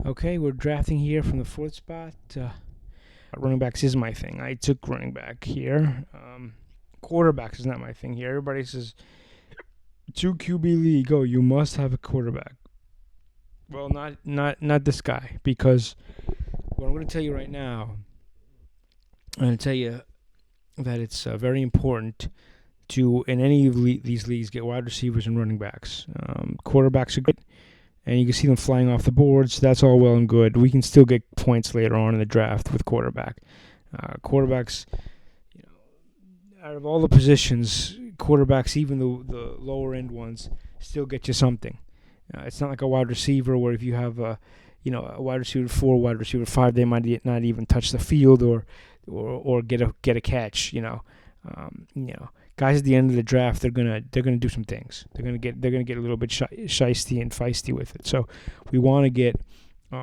Okay, we're drafting here from the fourth spot. Running backs is my thing. I took running back here. Quarterbacks is not my thing here. Everybody says 2 QB league. Oh, you must have a quarterback. Well, not this guy, because what I'm going to tell you right now, I'm going to tell you that it's very important to, in any of these leagues, get wide receivers and running backs. Quarterbacks are good, and you can see them flying off the boards. That's all well and good. We can still get points later on in the draft with quarterback. Quarterbacks, out of all the positions, quarterbacks, even the lower end ones, still get you something. It's not like a wide receiver where if you have a wide receiver 4, wide receiver 5, they might not even touch the field or get a catch. Guys at the end of the draft, they're gonna do some things. They're gonna get a little bit shisty and feisty with it. So we want to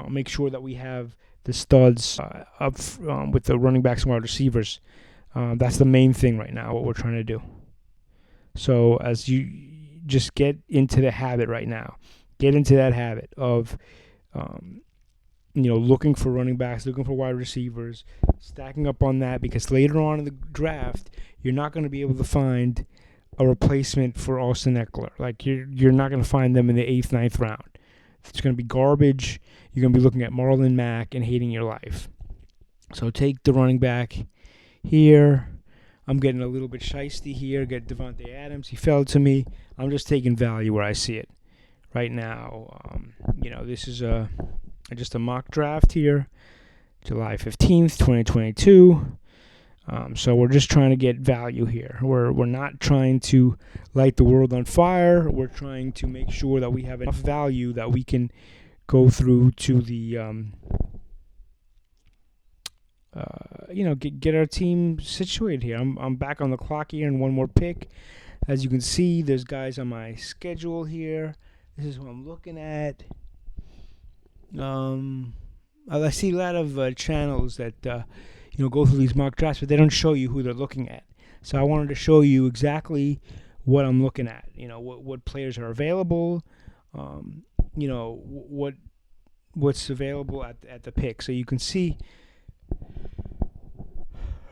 make sure that we have the studs up with the running backs and wide receivers. That's the main thing right now, what we're trying to do. So as you just get into the habit right now, get into that habit of, looking for running backs, looking for wide receivers, stacking up on that, because later on in the draft, you're not going to be able to find a replacement for Austin Eckler. Like, you're not going to find them in the 8th, 9th round. It's going to be garbage. You're going to be looking at Marlon Mack and hating your life. So take the running back here. I'm getting a little bit shisty here. Get Devontae Adams. He fell to me. I'm just taking value where I see it right now. This is just a mock draft here, July 15th, 2022. So we're just trying to get value here. We're not trying to light the world on fire. We're trying to make sure that we have enough value that we can go through to the get our team situated here. I'm back on the clock here and one more pick. As you can see, there's guys on my schedule here. This is what I'm looking at. I see a lot of channels that go through these mock drafts, but they don't show you who they're looking at. So I wanted to show you exactly what I'm looking at. What players are available. What's available at the pick. So you can see.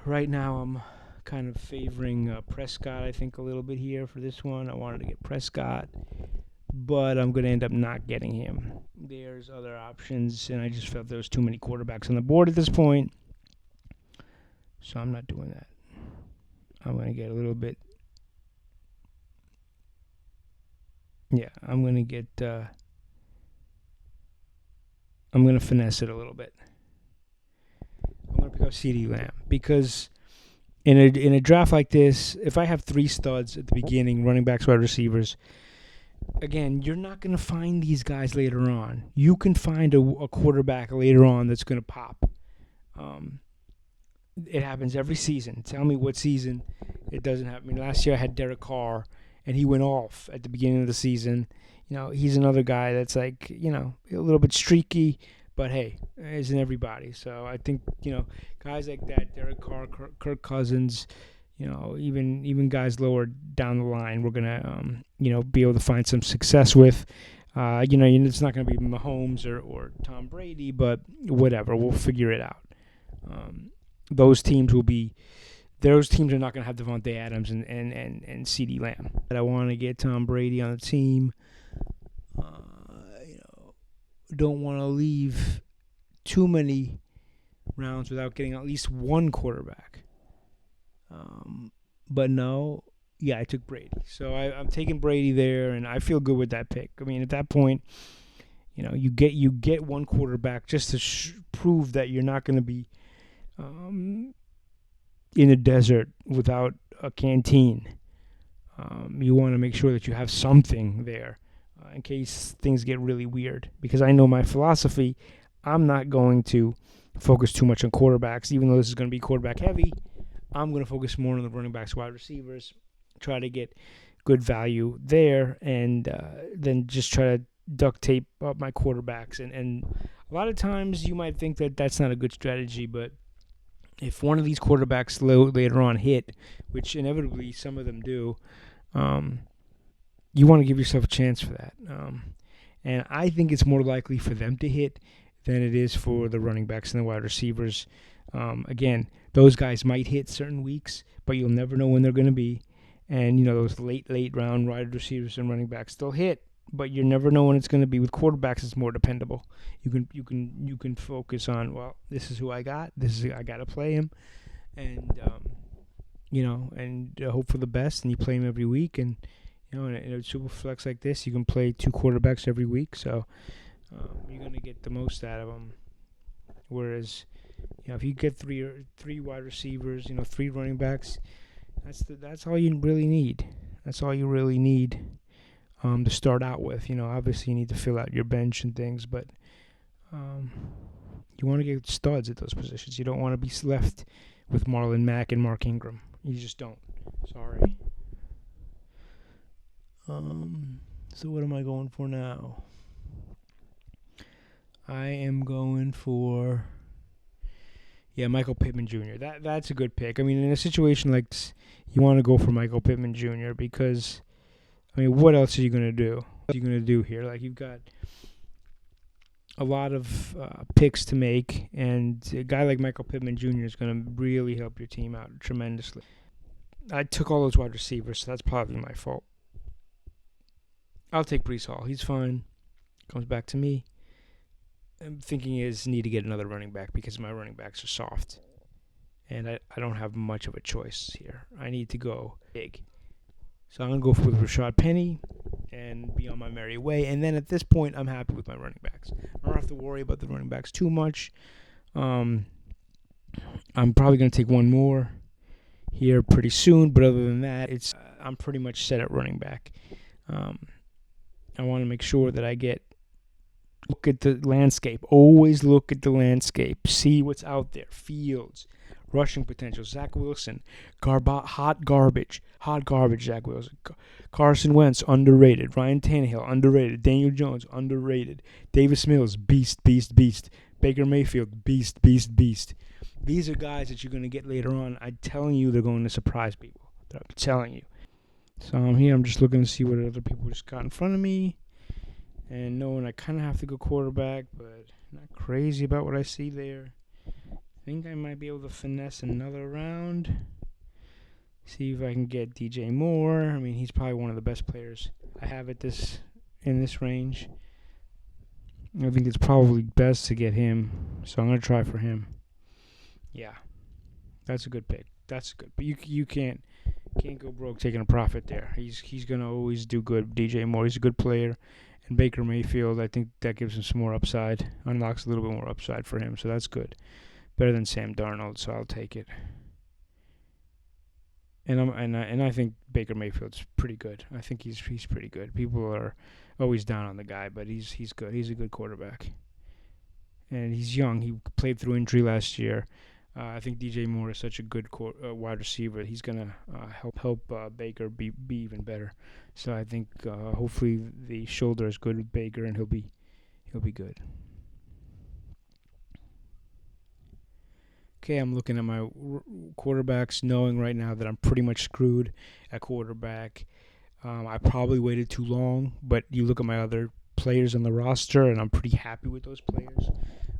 Right now, I'm kind of favoring Prescott, I think, a little bit here for this one. I wanted to get Prescott, but I'm going to end up not getting him. There's other options, and I just felt there was too many quarterbacks on the board at this point, so I'm not doing that. I'm going to get a little bit. Yeah, I'm going to get. I'm going to finesse it a little bit. I'm going to pick up CeeDee Lamb because in a draft like this, if I have 3 studs at the beginning, running backs, wide receivers, again, you're not going to find these guys later on. You can find a quarterback later on that's going to pop. It happens every season. Tell me what season it doesn't happen. Last year I had Derek Carr, and he went off at the beginning of the season. He's another guy that's like, a little bit streaky, but hey, isn't everybody? So I think, guys like that, Derek Carr, Kirk Cousins, even guys lower down the line, we're going to, be able to find some success with. It's not going to be Mahomes or Tom Brady, but whatever, we'll figure it out. Those teams are not going to have Devontae Adams and CeeDee Lamb. But I want to get Tom Brady on the team. Don't want to leave too many rounds without getting at least one quarterback. But no, I took Brady. So I'm taking Brady there, and I feel good with that pick. I mean, at that point, you get one quarterback just to prove that you're not going to be in a desert without a canteen. You want to make sure that you have something there. In case things get really weird. Because I know my philosophy, I'm not going to focus too much on quarterbacks, even though this is going to be quarterback heavy. I'm going to focus more on the running backs, wide receivers, try to get good value there, and then just try to duct tape up my quarterbacks. And a lot of times you might think that that's not a good strategy, but if one of these quarterbacks later on hit, which inevitably some of them do, you want to give yourself a chance for that. And I think it's more likely for them to hit than it is for the running backs and the wide receivers. Again, those guys might hit certain weeks, but you'll never know when they're going to be. And those late round wide receivers and running backs, they'll hit, but you never know when it's going to be. With quarterbacks, it's more dependable. You can focus on, well, this is who I got. I got to play him, and hope for the best. And you play him every week, and in a super flex like this, you can play 2 quarterbacks every week, so you're going to get the most out of them. Whereas, if you get three wide receivers, 3 running backs, that's all you really need. That's all you really need to start out with. Obviously you need to fill out your bench and things, but you want to get studs at those positions. You don't want to be left with Marlon Mack and Mark Ingram. You just don't. Sorry. So what am I going for now? I am going for Michael Pittman Jr. That's a good pick. I mean, in a situation like this, you want to go for Michael Pittman Jr. because, what else are you going to do? What are you going to do here? Like, you've got a lot of picks to make, and a guy like Michael Pittman Jr. is going to really help your team out tremendously. I took all those wide receivers, so that's probably my fault. I'll take Breece Hall. He's fine. Comes back to me. I'm thinking need to get another running back because my running backs are soft. And I don't have much of a choice here. I need to go big. So I'm going to go with Rashad Penny and be on my merry way. And then at this point, I'm happy with my running backs. I don't have to worry about the running backs too much. I'm probably going to take one more here pretty soon. But other than that, I'm pretty much set at running back. I want to make sure that I look at the landscape. Always look at the landscape. See what's out there. Fields, rushing potential. Zach Wilson, hot garbage. Zach Wilson. Carson Wentz, underrated. Ryan Tannehill, underrated. Daniel Jones, underrated. Davis Mills, beast. Baker Mayfield, beast. These are guys that you're going to get later on. I'm telling you, they're going to surprise people. I'm telling you. So I'm here. I'm just looking to see what other people just got in front of me. And knowing I kind of have to go quarterback, but not crazy about what I see there. I think I might be able to finesse another round. See if I can get DJ Moore. He's probably one of the best players I have in this range. I think it's probably best to get him. So I'm going to try for him. Yeah. That's a good pick. That's good. But you can't go broke taking a profit there. He's going to always do good. DJ Moore, he's a good player. And Baker Mayfield, I think that gives him some more upside, unlocks a little bit more upside for him, so that's good. Better than Sam Darnold, so I'll take it. And I think Baker Mayfield's pretty good. I think he's pretty good. People are always down on the guy, but he's good. He's a good quarterback, and he's young. He played through injury last year. I think DJ Moore is such a good wide receiver. He's gonna help Baker be even better. So I think hopefully the shoulder is good with Baker, and he'll be good. Okay, I'm looking at my quarterbacks, knowing right now that I'm pretty much screwed at quarterback. I probably waited too long, but you look at my other players on the roster, and I'm pretty happy with those players.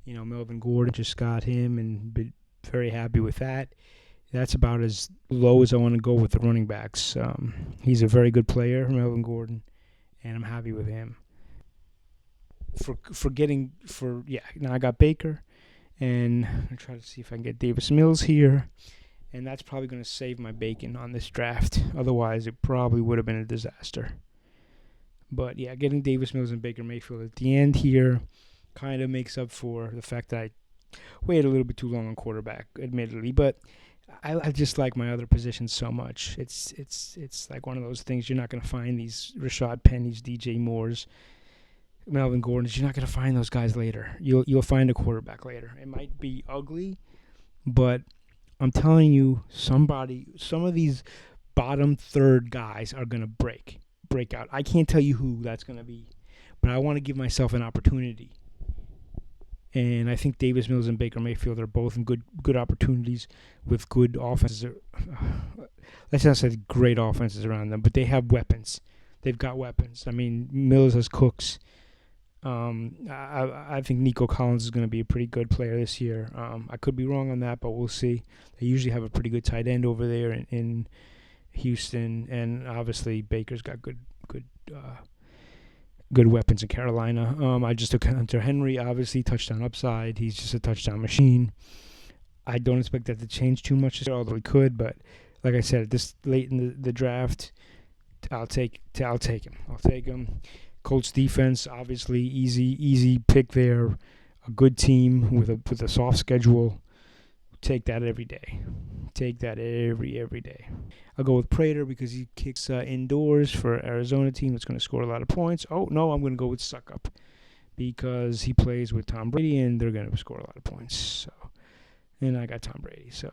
Melvin Gordon, just got him, and been very happy with that. That's about as low as I want to go with the running backs. He's a very good player, Melvin Gordon, and I'm happy with him. Now I got Baker, and I'm going to try to see if I can get Davis Mills here, and that's probably going to save my bacon on this draft. Otherwise, it probably would have been a disaster. But yeah, getting Davis Mills and Baker Mayfield at the end here kind of makes up for the fact that I waited a little bit too long on quarterback, admittedly, but I just like my other positions so much. It's like one of those things. You're not going to find these Rashad Pennies, DJ Moores, Melvin Gordons. You're not going to find those guys later. You'll find a quarterback later. It might be ugly, but I'm telling you, some of these bottom third guys are going to break out. I can't tell you who that's going to be, but I want to give myself an opportunity. And I think Davis Mills and Baker Mayfield are both in good opportunities with good offenses. Let's not say great offenses around them, but they have weapons. They've got weapons. Mills has Cooks. I think Nico Collins is going to be a pretty good player this year. I could be wrong on that, but we'll see. They usually have a pretty good tight end over there in Houston, and obviously Baker's got good weapons in Carolina. I just took Hunter Henry, obviously touchdown upside. He's just a touchdown machine. I don't expect that to change too much, although he could. But like I said, this late in the draft, I'll take him. I'll take him. Colts defense, obviously easy pick there. A good team with a soft schedule. Take that every day. Take that every day. I'll go with Prater because he kicks indoors for an Arizona team that's going to score a lot of points. Oh, no, I'm going to go with Suckup because he plays with Tom Brady and they're going to score a lot of points. So, and I got Tom Brady. So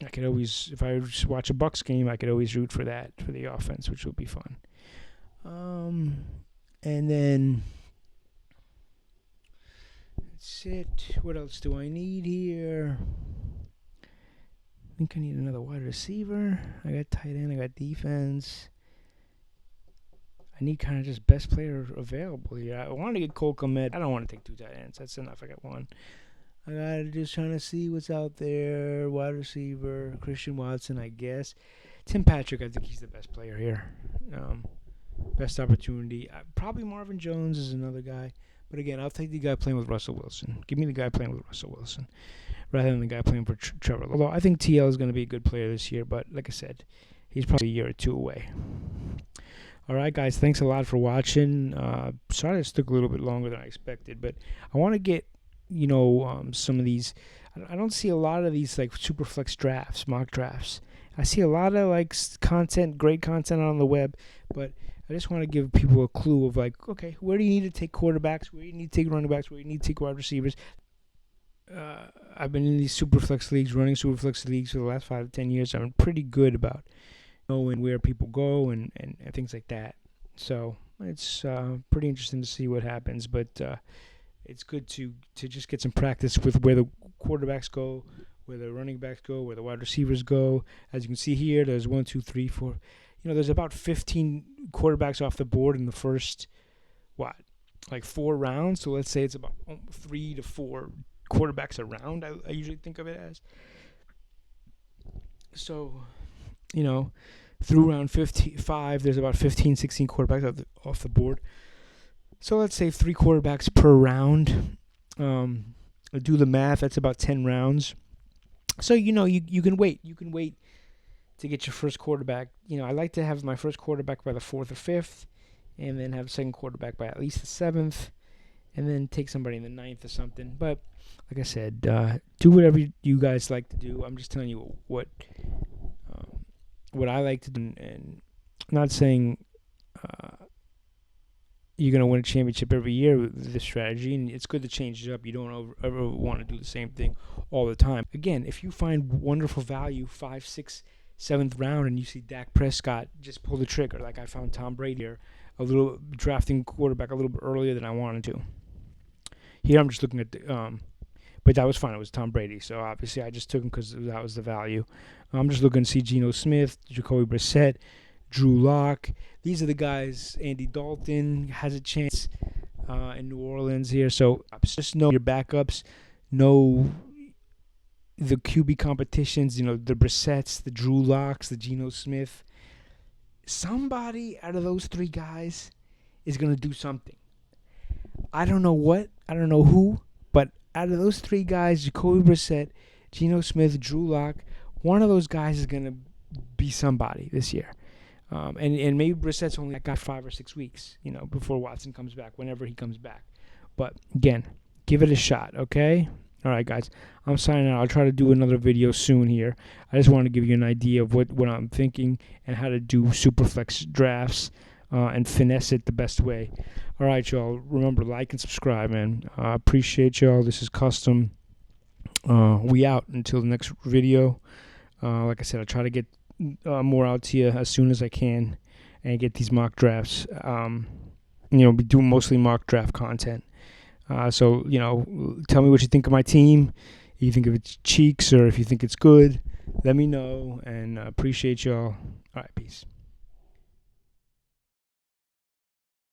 I could always, if I watch a Bucs game, I could always root for that, for the offense, which would be fun. And then that's it. What else do I need here? I think I need another wide receiver. I got tight end. I got defense. I need kind of just best player available here. I want to get Cole Kmet. I don't want to take 2 tight ends. That's enough. I got 1. I got to just trying to see what's out there. Wide receiver. Christian Watson, I guess. Tim Patrick, I think he's the best player here. Best opportunity. Probably Marvin Jones is another guy. But again, I'll take the guy playing with Russell Wilson. Give me the guy playing with Russell Wilson rather than the guy playing for Trevor. Although I think TL is going to be a good player this year. But like I said, he's probably a year or 2 away. All right, guys. Thanks a lot for watching. Sorry this took a little bit longer than I expected. But I want to get, some of these. I don't see a lot of these like Superflex drafts, mock drafts. I see a lot of like content, great content on the web, but I just want to give people a clue of like, okay, where do you need to take quarterbacks? Where do you need to take running backs? Where do you need to take wide receivers? I've been in these Superflex leagues, running Superflex leagues for the last 5 to 10 years. I'm pretty good about knowing where people go and things like that. So it's pretty interesting to see what happens, but it's good to just get some practice with where the quarterbacks go, where the running backs go, where the wide receivers go. As you can see here, there's 1, 2, 3, 4. There's about 15 quarterbacks off the board in the first, 4 rounds. So let's say it's about 3 to 4 quarterbacks a round, I usually think of it as. So, through round 55, there's about 15, 16 quarterbacks off the board. So let's say 3 quarterbacks per round. Do the math. That's about 10 rounds. So, you can wait. You can wait to get your first quarterback. I like to have my first quarterback by the 4th or 5th, and then have a second quarterback by at least the 7th, and then take somebody in the 9th or something. But like I said, do whatever you guys like to do. I'm just telling you what I like to do, and I'm not saying you're going to win a championship every year with this strategy, and it's good to change it up. You don't ever want to do the same thing all the time. Again, if you find wonderful value 5, 6, 7th round and you see Dak Prescott, just pull the trigger. Like I found Tom Brady here, a little drafting quarterback a little bit earlier than I wanted to. Here I'm just looking at but that was fine. It was Tom Brady, so obviously I just took him because that was the value. I'm just looking to see Geno Smith, Jacoby Brissett, Drew Lock. These are the guys. Andy Dalton has a chance in New Orleans here. So just know your backups. Know the QB competitions. The Brissetts, the Drew Locks, the Geno Smith. Somebody out of those 3 guys is going to do something. I don't know what. I don't know who. But out of those 3 guys, Jacoby Brissett, Geno Smith, Drew Lock, one of those guys is going to be somebody this year. And maybe Brissett's only got 5 or 6 weeks, before Watson comes back, whenever he comes back. But, again, give it a shot, okay? All right, guys, I'm signing out. I'll try to do another video soon here. I just want to give you an idea of what I'm thinking and how to do Superflex drafts and finesse it the best way. All right, y'all. Remember, like and subscribe, man. I appreciate y'all. This is Custom. We out until the next video. Like I said, I'll try to get more out to you as soon as I can and get these mock drafts. Be doing mostly mock draft content. So, tell me what you think of my team. If you think of it's cheeks or if you think it's good, let me know, and appreciate y'all. All right, peace.